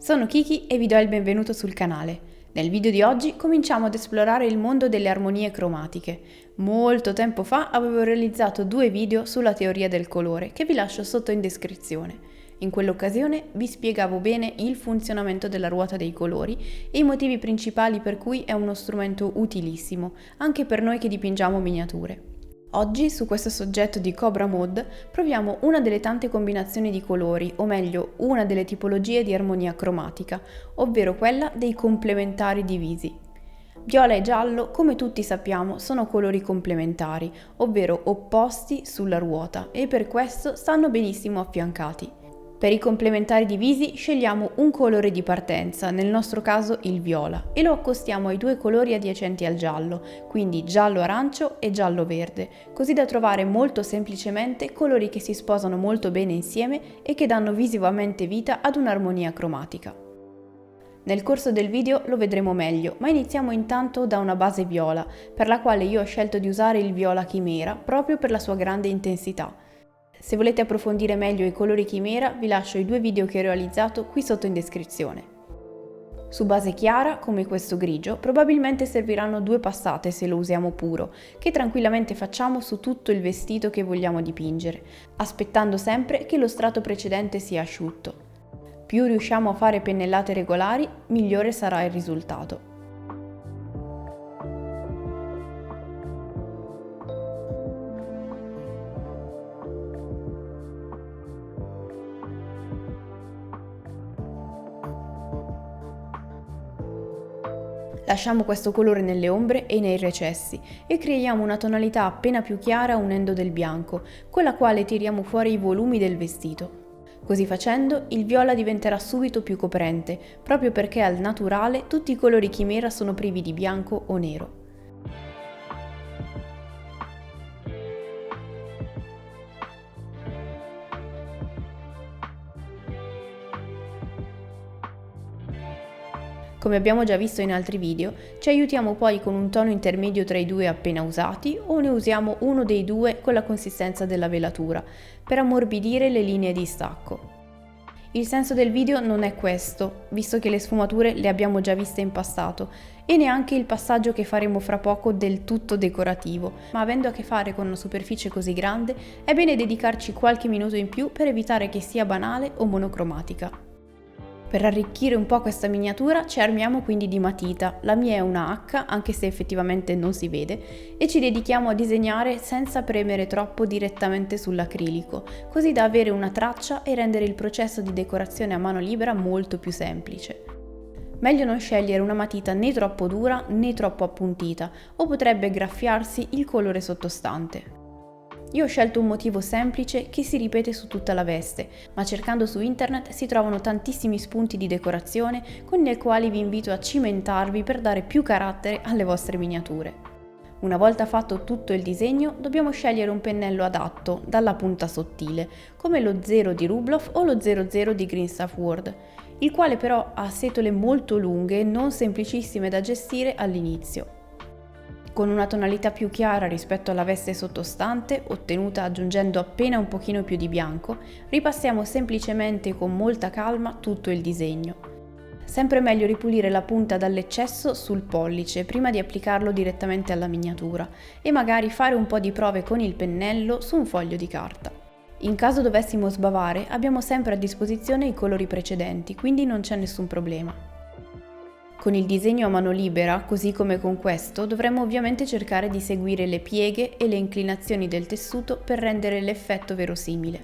Sono Kiki e vi do il benvenuto sul canale. Nel video di oggi cominciamo ad esplorare il mondo delle armonie cromatiche. Molto tempo fa avevo realizzato 2 video sulla teoria del colore che vi lascio sotto in descrizione. In quell'occasione vi spiegavo bene il funzionamento della ruota dei colori e i motivi principali per cui è uno strumento utilissimo, anche per noi che dipingiamo miniature. Oggi, su questo soggetto di Cobra Mode, proviamo una delle tante combinazioni di colori, o meglio, una delle tipologie di armonia cromatica, ovvero quella dei complementari divisi. Viola e giallo, come tutti sappiamo, sono colori complementari, ovvero opposti sulla ruota, e per questo stanno benissimo affiancati. Per i complementari divisi scegliamo un colore di partenza, nel nostro caso il viola, e lo accostiamo ai 2 colori adiacenti al giallo, quindi giallo-arancio e giallo-verde, così da trovare molto semplicemente colori che si sposano molto bene insieme e che danno visivamente vita ad un'armonia cromatica. Nel corso del video lo vedremo meglio, ma iniziamo intanto da una base viola, per la quale io ho scelto di usare il viola chimera proprio per la sua grande intensità. Se volete approfondire meglio i colori chimera, vi lascio i 2 video che ho realizzato qui sotto in descrizione. Su base chiara, come questo grigio, probabilmente serviranno 2 passate se lo usiamo puro, che tranquillamente facciamo su tutto il vestito che vogliamo dipingere, aspettando sempre che lo strato precedente sia asciutto. Più riusciamo a fare pennellate regolari, migliore sarà il risultato. Lasciamo questo colore nelle ombre e nei recessi e creiamo una tonalità appena più chiara unendo del bianco, con la quale tiriamo fuori i volumi del vestito. Così facendo, il viola diventerà subito più coprente, proprio perché al naturale tutti i colori chimera sono privi di bianco o nero. Come abbiamo già visto in altri video, ci aiutiamo poi con un tono intermedio tra i 2 appena usati o ne usiamo uno dei 2 con la consistenza della velatura, per ammorbidire le linee di stacco. Il senso del video non è questo, visto che le sfumature le abbiamo già viste in passato, e neanche il passaggio che faremo fra poco del tutto decorativo, ma avendo a che fare con una superficie così grande, è bene dedicarci qualche minuto in più per evitare che sia banale o monocromatica. Per arricchire un po' questa miniatura ci armiamo quindi di matita, la mia è una H anche se effettivamente non si vede, e ci dedichiamo a disegnare senza premere troppo direttamente sull'acrilico, così da avere una traccia e rendere il processo di decorazione a mano libera molto più semplice. Meglio non scegliere una matita né troppo dura né troppo appuntita, o potrebbe graffiarsi il colore sottostante. Io ho scelto un motivo semplice che si ripete su tutta la veste, ma cercando su internet si trovano tantissimi spunti di decorazione con i quali vi invito a cimentarvi per dare più carattere alle vostre miniature. Una volta fatto tutto il disegno, dobbiamo scegliere un pennello adatto, dalla punta sottile, come lo 0 di Rubloff o lo 00 di Green Stuff World, il quale però ha setole molto lunghe e non semplicissime da gestire all'inizio. Con una tonalità più chiara rispetto alla veste sottostante, ottenuta aggiungendo appena un pochino più di bianco, ripassiamo semplicemente con molta calma tutto il disegno. Sempre meglio ripulire la punta dall'eccesso sul pollice prima di applicarlo direttamente alla miniatura e magari fare un po' di prove con il pennello su un foglio di carta. In caso dovessimo sbavare, abbiamo sempre a disposizione i colori precedenti, quindi non c'è nessun problema. Con il disegno a mano libera, così come con questo, dovremmo ovviamente cercare di seguire le pieghe e le inclinazioni del tessuto per rendere l'effetto verosimile.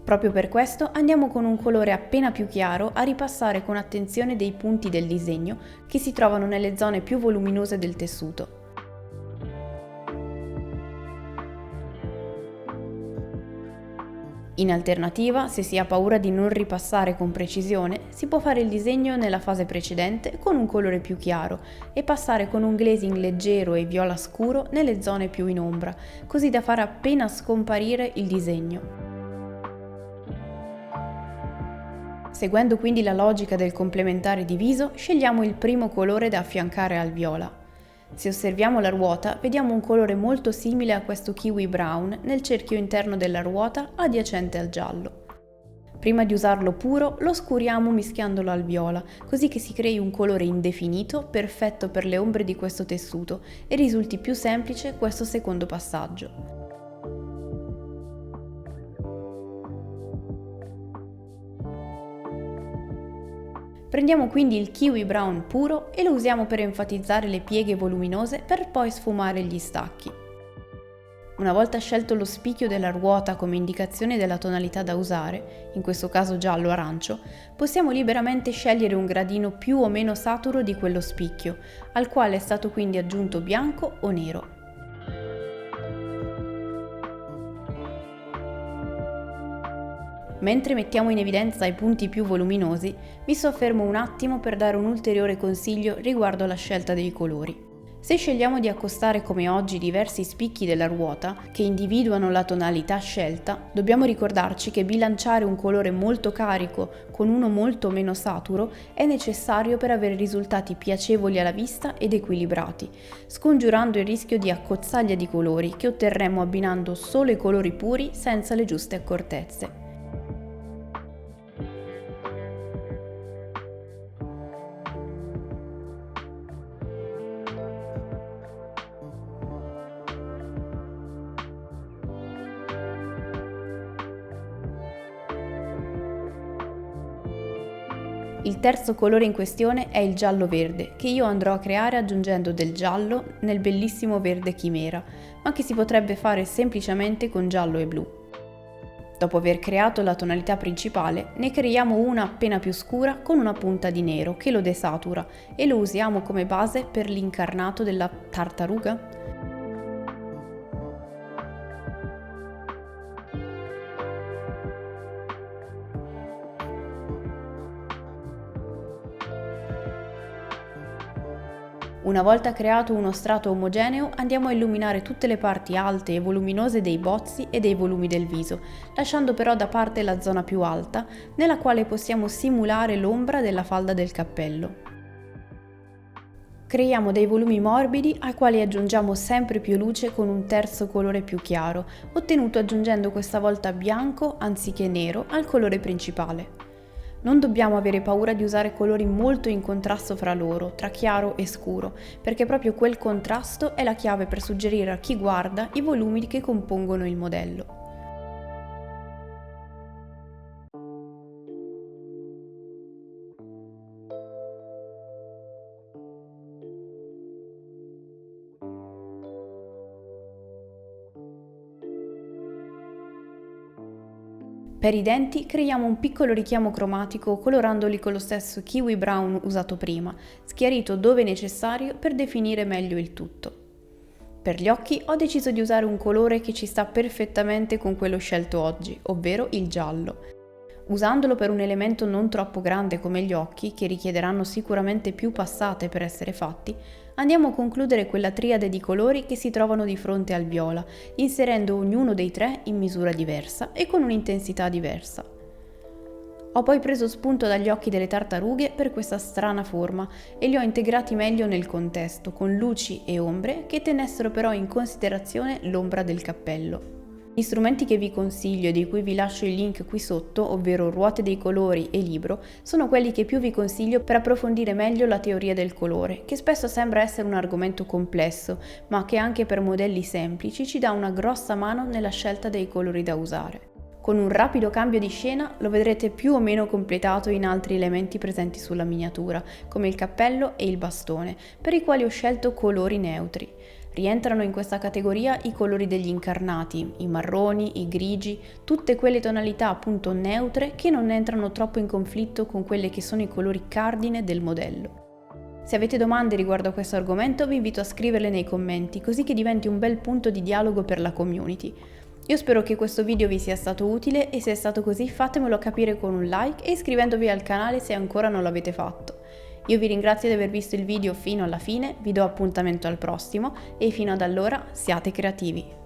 Proprio per questo andiamo con un colore appena più chiaro a ripassare con attenzione dei punti del disegno che si trovano nelle zone più voluminose del tessuto. In alternativa, se si ha paura di non ripassare con precisione, si può fare il disegno nella fase precedente con un colore più chiaro e passare con un glazing leggero e viola scuro nelle zone più in ombra, così da far appena scomparire il disegno. Seguendo quindi la logica del complementare diviso, scegliamo il primo colore da affiancare al viola. Se osserviamo la ruota, vediamo un colore molto simile a questo kiwi brown nel cerchio interno della ruota adiacente al giallo. Prima di usarlo puro, lo scuriamo mischiandolo al viola, così che si crei un colore indefinito, perfetto per le ombre di questo tessuto e risulti più semplice questo secondo passaggio. Prendiamo quindi il kiwi brown puro e lo usiamo per enfatizzare le pieghe voluminose per poi sfumare gli stacchi. Una volta scelto lo spicchio della ruota come indicazione della tonalità da usare, in questo caso giallo-arancio, possiamo liberamente scegliere un gradino più o meno saturo di quello spicchio, al quale è stato quindi aggiunto bianco o nero. Mentre mettiamo in evidenza i punti più voluminosi, mi soffermo un attimo per dare un ulteriore consiglio riguardo alla scelta dei colori. Se scegliamo di accostare come oggi diversi spicchi della ruota che individuano la tonalità scelta, dobbiamo ricordarci che bilanciare un colore molto carico con uno molto meno saturo è necessario per avere risultati piacevoli alla vista ed equilibrati, scongiurando il rischio di accozzaglia di colori che otterremo abbinando solo i colori puri senza le giuste accortezze. Il terzo colore in questione è il giallo-verde, che io andrò a creare aggiungendo del giallo nel bellissimo verde chimera, ma che si potrebbe fare semplicemente con giallo e blu. Dopo aver creato la tonalità principale, ne creiamo una appena più scura con una punta di nero che lo desatura e lo usiamo come base per l'incarnato della tartaruga. Una volta creato uno strato omogeneo, andiamo a illuminare tutte le parti alte e voluminose dei bozzi e dei volumi del viso, lasciando però da parte la zona più alta, nella quale possiamo simulare l'ombra della falda del cappello. Creiamo dei volumi morbidi ai quali aggiungiamo sempre più luce con un terzo colore più chiaro, ottenuto aggiungendo questa volta bianco anziché nero al colore principale. Non dobbiamo avere paura di usare colori molto in contrasto fra loro, tra chiaro e scuro, perché proprio quel contrasto è la chiave per suggerire a chi guarda i volumi che compongono il modello. Per i denti creiamo un piccolo richiamo cromatico colorandoli con lo stesso kiwi brown usato prima, schiarito dove necessario per definire meglio il tutto. Per gli occhi ho deciso di usare un colore che ci sta perfettamente con quello scelto oggi, ovvero il giallo. Usandolo per un elemento non troppo grande come gli occhi, che richiederanno sicuramente più passate per essere fatti, andiamo a concludere quella triade di colori che si trovano di fronte al viola, inserendo ognuno dei tre in misura diversa e con un'intensità diversa. Ho poi preso spunto dagli occhi delle tartarughe per questa strana forma e li ho integrati meglio nel contesto, con luci e ombre che tenessero però in considerazione l'ombra del cappello. Gli strumenti che vi consiglio e di cui vi lascio il link qui sotto, ovvero ruote dei colori e libro, sono quelli che più vi consiglio per approfondire meglio la teoria del colore, che spesso sembra essere un argomento complesso, ma che anche per modelli semplici ci dà una grossa mano nella scelta dei colori da usare. Con un rapido cambio di scena lo vedrete più o meno completato in altri elementi presenti sulla miniatura, come il cappello e il bastone, per i quali ho scelto colori neutri. Rientrano in questa categoria i colori degli incarnati, i marroni, i grigi, tutte quelle tonalità appunto neutre che non entrano troppo in conflitto con quelle che sono i colori cardine del modello. Se avete domande riguardo a questo argomento vi invito a scriverle nei commenti, così che diventi un bel punto di dialogo per la community. Io spero che questo video vi sia stato utile e se è stato così fatemelo capire con un like e iscrivendovi al canale se ancora non l'avete fatto. Io vi ringrazio di aver visto il video fino alla fine, vi do appuntamento al prossimo e fino ad allora siate creativi!